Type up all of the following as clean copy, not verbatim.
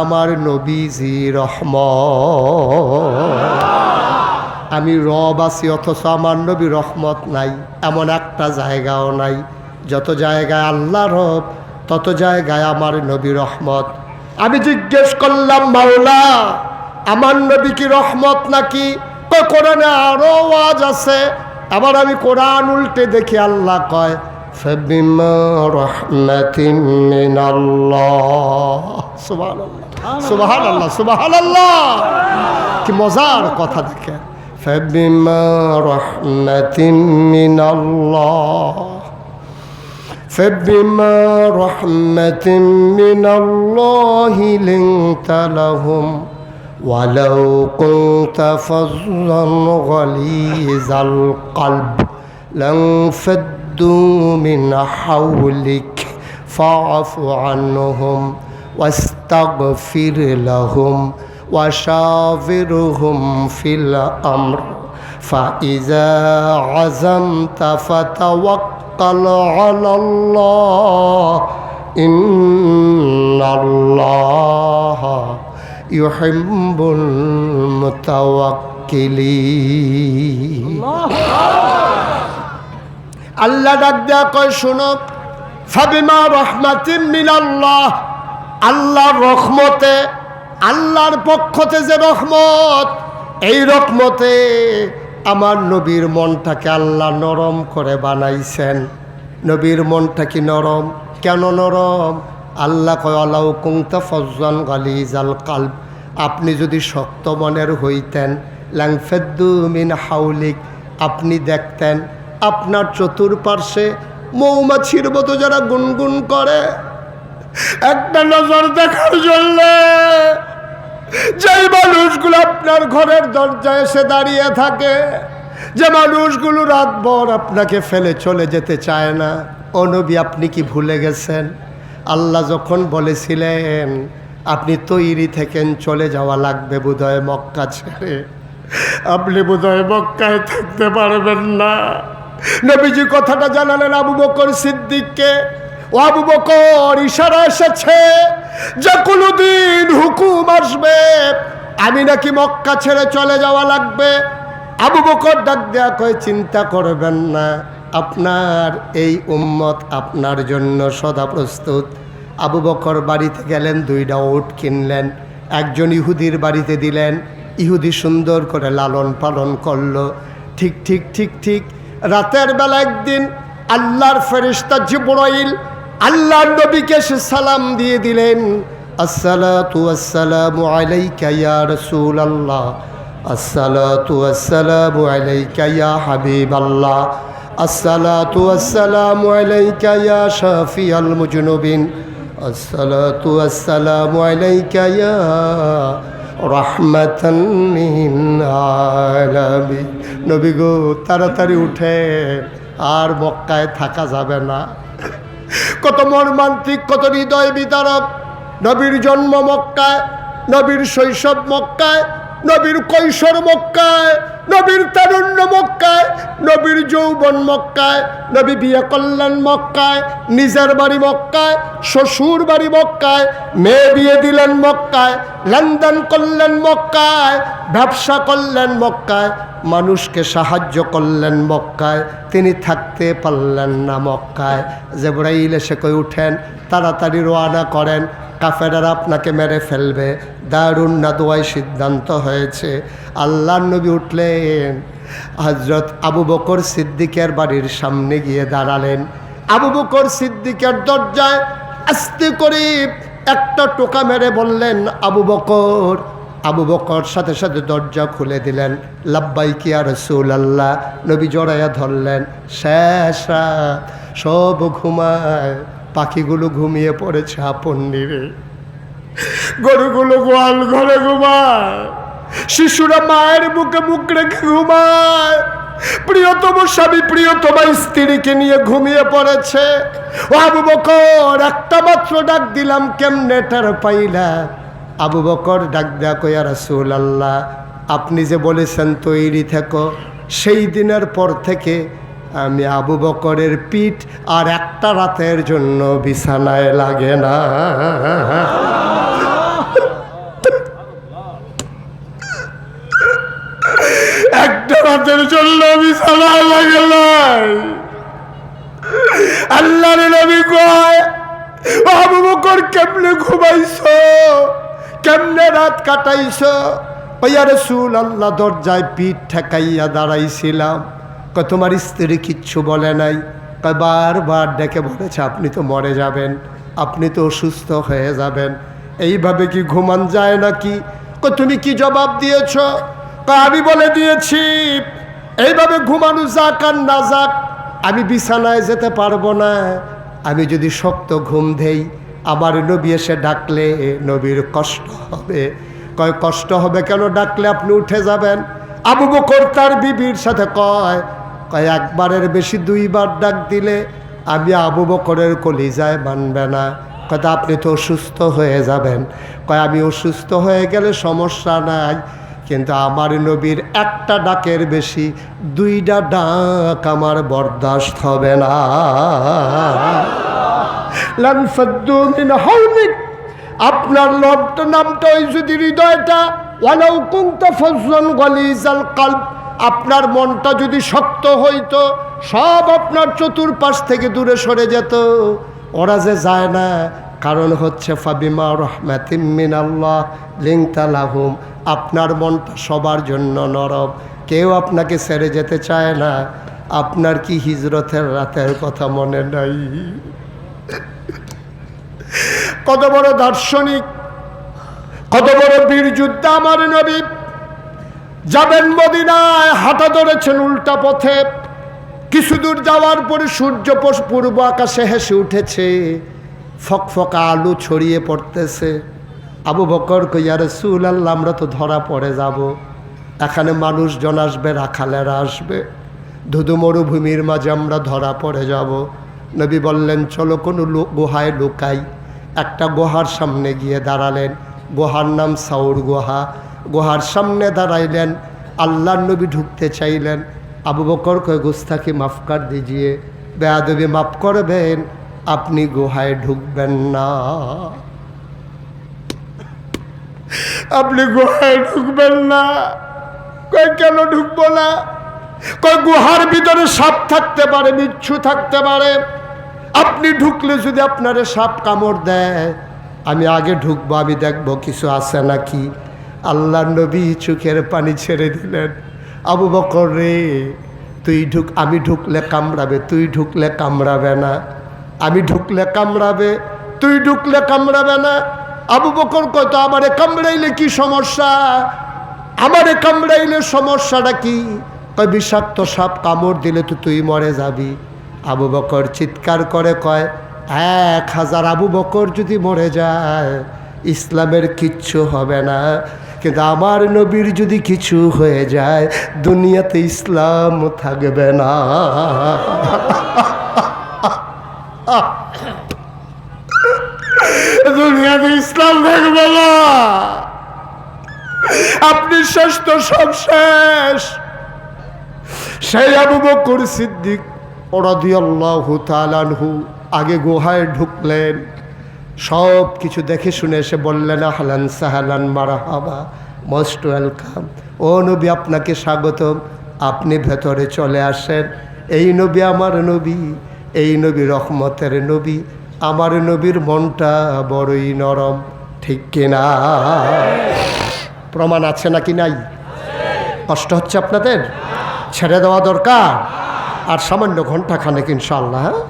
আমার নবীজি রহমত। আমি রব আছি অথচ আমার নবী রহমত নাই, এমন একটা জায়গাও নাই। যত জায়গায় আল্লাহ রব, তত জায়গায় আমার নবী রহমত। আমি জিজ্ঞেস করলাম, মাওলা আমার নবী কি রহমত নাকি? কোরআনে আরো ওয়াজ আছে। আবার আমি কোরআন উল্টে দেখি, আল্লাহ কয় ফাবিমা রাহমাতিন মিনাল্লাহ। সুবহানাল্লাহ, সুবহানাল্লাহ, সুবহানাল্লাহ। কি মজার কথা দেখেন, ফাবিমা রাহমাতিন মিনাল্লাহ, ফাবিমা রাহমাতিন মিনাল্লাহি লিনতা লাহুম ওয়ালাউ কুনতা ফাযযান গালিযাল কলব লানফাদ্দু মিন হাওলিক ফাআফু আনহুম ওয়াস্তাগফির লাহুম ওয়াশাবিরহুম ফিল আমর ফাইযা আযামতা ফাতাওয়াক্কাল আলাল্লাহ ইন্নাল্লাহা ইউহিব্বুল মুতাওয়াক্কিলিন। আল্লাহ ডাক দেয়া কয়, শোনো, ফাবিমা রাহমাতিন মিনাল্লাহ, আল্লাহর রহমতে, আল্লাহর পক্ষতে যে রহমত, এই রহমতে আমার নবীর মনটাকে আল্লাহ নরম করে বানাইছেন। নবীর মনটা কি নরম? কেন নরম? আল্লাহ কয় আলাউ কুনতা ফাযযান গালিযাল কলব, আপনি যদি শক্ত মনের হইতেন, লানফাদ্দু মিন হাওলিক, আপনি দেখতেন আপনার চতুর্পার্শ্বে মৌমাছির মতো যারা গুনগুন করে, একটা নজর দেখার জন্য যে মানুষগুলো আপনার ঘরের দরজায় এসে দাঁড়িয়ে থাকে, যে মানুষগুলো রাতভর আপনাকে ফেলে চলে যেতে চায় না, ও নবী আপনি কি ভুলে গেছেন? আল্লাহ যখন বলেছিলেন আপনি তৈরি থেকেন চলে যাওয়া লাগবে বোধহয় মক্কা ছেড়ে, আপনি বোধহয় মক্কায় থাকতে পারবেন না। নবীজি কথাটা জানালেন আবু বকর সিদ্দিককে, ও আবু বকর, ইশারা এসেছে যে কোনোদিন হুকুম আসবে আমি নাকি মক্কা ছেড়ে চলে যাওয়া লাগবে। আবু বকর ডাক দেয়া কয়, চিন্তা করবেন না, আপনার এই উম্মত আপনার জন্য সদা প্রস্তুত। আবু বকর বাড়িতে গেলেন, 2টা উট কিনলেন, একজন ইহুদির বাড়িতে দিলেন। ইহুদি সুন্দর করে লালন পালন করলো। ঠিক ঠিক ঠিক ঠিক রাতের বেলা একদিন আল্লাহর ফেরেশতা জিবরাইল আল্লাহর নবীকে সে সালাম দিয়ে দিলেন, আসসালাতু ওয়াসসালামু আলাইকা ইয়া রাসূলুল্লাহ, আসসালাতু ওয়াসসালামু আলাইকা ইয়া হাবিবাল্লাহ, আসসালাতু ওয়াসসালামু আলাইকা ইয়া শাফিয়াল মুজনুবিন, আসসালাতু ওয়াসসালামু আলাইকা ইয়া রাহমাতান লিল আলামিন। নবী গো, তাড়াতাড়ি উঠে, আর মক্কায় থাকা যাবে না। কত মর্মান্তিক, কত হৃদয় বিদারক। নবীর জন্ম মক্কায়, নবীর শৈশব মক্কায়, নবীর কৈশোর মক্কায়, নবীর তারুণ্য মক্কায়, নবীর যৌবন মক্কায়, নবী বিয়ে করলেন মক্কায়, নিজের বাড়ি মক্কায়, শ্বশুর বাড়ি মক্কায়, মেয়ে বিয়ে দিলেন মক্কায়, লেনদেন করলেন মক্কায়, ব্যবসা করলেন মক্কায়, মানুষকে সাহায্য করলেন মক্কায়, তিনি থাকতে পারলেন না মক্কায়। জিবরাইল এসে কই, উঠেন, তাড়াতাড়ি রওনা করেন, কাফেররা আপনাকে মেরে ফেলবে। দারুন নাদওয়ায় সিদ্ধান্ত হয়েছে। আল্লাহর নবী উঠলেন, হযরত আবু বকর সিদ্দিকের বাড়ির সামনে গিয়ে দাঁড়ালেন। আবু বকর সিদ্দিকের দরজায় আস্তে করে একটা টোকা মেরে বললেন, আবু বকর। আবু বকর সাথে সাথে দরজা খুলে দিলেন। লাব্বাইক ইয়া রাসূলুল্লাহ। নবী জড়াইয়া ধরলেন। শেষ রাত, সব ঘুমায়, পাখিগুলো ঘুমিয়ে পড়েছে আপন নিরে, গরুগুলো গোয়াল ঘরে ঘুমায়, শিশুরা মায়ের বুকে মুখ রেখে ঘুমায়, প্রিয়তম স্বামী প্রিয়তমা স্ত্রীকে নিয়ে ঘুমিয়ে পড়েছে। ও আবু বকর, একটা মাত্র ডাক দিলাম, কেমনে টের পাইলা? আবু বকর ডাক দেয়া কয়, ইয়া রাসূলুল্লাহ, আপনি যে বলেছেন তৈরি থেকো, সেই দিনের পর থেকে আমি আবু বকরের পিঠ আর একটা রাতের জন্য বিছানায় লাগে না। একটা রাতের জন্য বিছানা লাগে নাই। আল্লাহর নবী কয়, আবু বকর কেমনে ঘুমাইছো, কেমনে রাত কাটাইছো? ইয়া রাসূলুল্লাহ, দরজায় পিঠ ঠেকাইয়া দাঁড়াইছিলাম। কয় তোমার স্ত্রী কিচ্ছু বলে নাই? কয় বারবার ডেকে বলেছে আপনি তো মরে যাবেন, আপনি তো অসুস্থ হয়ে যাবেন, এইভাবে কি ঘুমান যায় নাকি? কয় তুমি কি জবাব দিয়েছ? কয় আমি বলে দিয়েছি এইভাবে ঘুমানো যাক আর না যাক, আমি বিছানায় যেতে পারবো না। আমি যদি শক্ত ঘুম দেই, আমার নবী এসে ডাকলে নবীর কষ্ট হবে। কয় কষ্ট হবে কেন? ডাকলে আপনি উঠে যাবেন। আবু বকর তার বিবির সাথে কয় একবারের বেশি দুইবার ডাক দিলে আমি আবু বকরের কলিজায় মানবে না। কয় আপনি তো অসুস্থ হয়ে যাবেন। কয় আমি অসুস্থ হয়ে গেলে সমস্যা নাই, কিন্তু আমার নবীর একটা ডাকের বেশি দুইটা ডাক আমার বরদাস্ত হবে না। লানফাদ্দু মিন হাওলিক, আপনার নামটা ওই যদি হৃদয়টা, ওয়ালাউ কুনতা ফাজ্জান গালিজাল কলব, আপনার মনটা যদি শক্ত হইতো, সব আপনার চতুর্পাশ থেকে দূরে সরে যেত। ওরা যে যায় না, কারণ হচ্ছে ফাবিমা রাহমাতিম মিনাল্লাহ লিনতা লাহুম, আপনার মনটা সবার জন্য নরম, কেউ আপনাকে ছেড়ে যেতে চায় না। আপনার কি হিজরতের রাতের কথা মনে নাই? কত বড় দার্শনিক, কত বড় বীর যোদ্ধা আমার নবী। যাবেন মদিনায়, হাঁটা ধরেছেন উল্টা পথে। কিছু দূর যাওয়ার পরে সূর্য পূর্ব আকাশে হেসে উঠেছে, ফকফকা আলো ছড়িয়ে পড়তেছে। আবু বকর কই, ইয়া রাসূলুল্লাহ, আমরা তো ধরা পড়ে যাব, এখানে মানুষজন আসবে, রাখালেরা আসবে, ধুধু মরুভূমির মাঝে আমরা ধরা পড়ে যাব। নবী বললেন চলো কোনো গুহায় লুকাই। একটা গুহার সামনে গিয়ে দাঁড়ালেন, গুহার নাম সাউর গুহা। গুহার সামনে দাঁড়াইলেন, আল্লাহর নবী ঢুকতে চাইলেন। আবু বকর কয় গুস্তাখি মাফ কর দিজিয়ে, বেয়াদবি মাফ করবেন, আপনি গুহায় ঢুকবেন না, আপনি গুহায় ঢুকবেন না। কয় কেন ঢুকবো না? কয় গুহার ভিতরে সাপ থাকতে পারে, বিচ্ছু থাকতে পারে, আপনি ঢুকলে যদি আপনারে সাপ কামড় দেয়, আমি আগে ঢুকবো, আমি দেখবো কিছু আছে নাকি। আল্লাহর নবী চোখের পানি ছেড়ে দিলেন। আবু বকর রে, তুই ঢুক, আমি ঢুকলে কামড়াবে, তুই ঢুকলে কামড়াবে না, আমি ঢুকলে কামড়াবে, তুই ঢুকলে কামড়াবে না। আবু বকর কয় তো আমারে কামড়াইলে কি সমস্যা? আমারে কামড়াইলে সমস্যাটা কি? কয় বিষাক্ত সাপ কামড় দিলে তো তুই মরে যাবি। আবু বকর চিৎকার করে কয় 1000 আবু বকর যদি মরে যায় ইসলামের কিচ্ছু হবে না, কিন্তু আমার নবীর যদি কিছু হয়ে যায় দুনিয়াতে ইসলাম থাকবে না। দুনিয়াতে ইসলাম থাকবে না, আপনি শেষ তো সব শেষ। সেই আবু বকর সিদ্দিক রাদিয়াল্লাহু তাআলা আনহু আগে গুহায় ঢুকলেন, সব কিছু দেখে শুনে এসে বললেন আহলান সাহলান মারহাবা, মোস্ট ওয়েলকাম। ও নবী, আপনাকে স্বাগতম, আপনি ভেতরে চলে আসেন। এই নবী আমার নবী, এই নবী রহমতের নবী, আমার নবীর মনটা বড়ই নরম, ঠিক কিনা? প্রমাণ আছে নাকি নাই? কষ্ট হচ্ছে আপনাদের? ছেড়ে দেওয়া দরকার। আর সামান্য ঘন্টা খানেক ইনশাআল্লাহ। হ্যাঁ,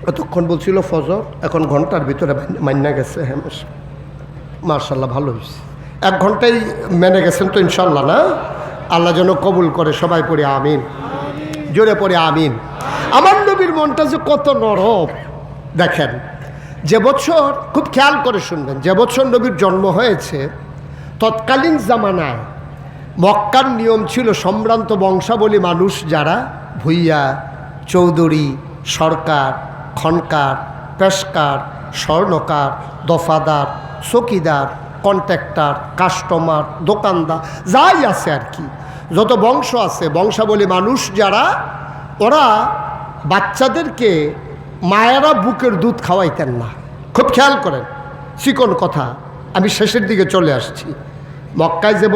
এতক্ষণ বলছিল ফজর, এখন ঘন্টার ভিতরে মান্না গেছে। হ্যাঁ মাশাআল্লাহ, ভালো হয়েছে। 1 ঘন্টাই মেনে গেছেন তো ইনশাআল্লাহ না? আল্লাহ যেন কবুল করে। সবাই পড়ে আমিন, জোরে পড়ে আমিন। আমার নবীর মনটা যে কত নরম দেখেন। যে বছর, খুব খেয়াল করে শুনবেন, যে বছর নবীর জন্ম হয়েছে তৎকালীন জামানায় মক্কার নিয়ম ছিল সম্ভ্রান্ত বংশাবলী মানুষ যারা ভুইয়া, চৌধুরী, সরকার, খনকার, পেশকার, স্বর্ণকার, দফাদার, চকিদার, কন্ট্রাক্টর, কাস্টমার, দোকানদার, যাই আছে আর কি, যত বংশ আছে, বংশাবলী মানুষ যারা, ওরা বাচ্চাদেরকে মায়েরা বুকের দুধ খাওয়াইতেন না। খুব খেয়াল করেন, চিকন কথা, আমি শেষের দিকে চলে আসছি। মক্কায় যে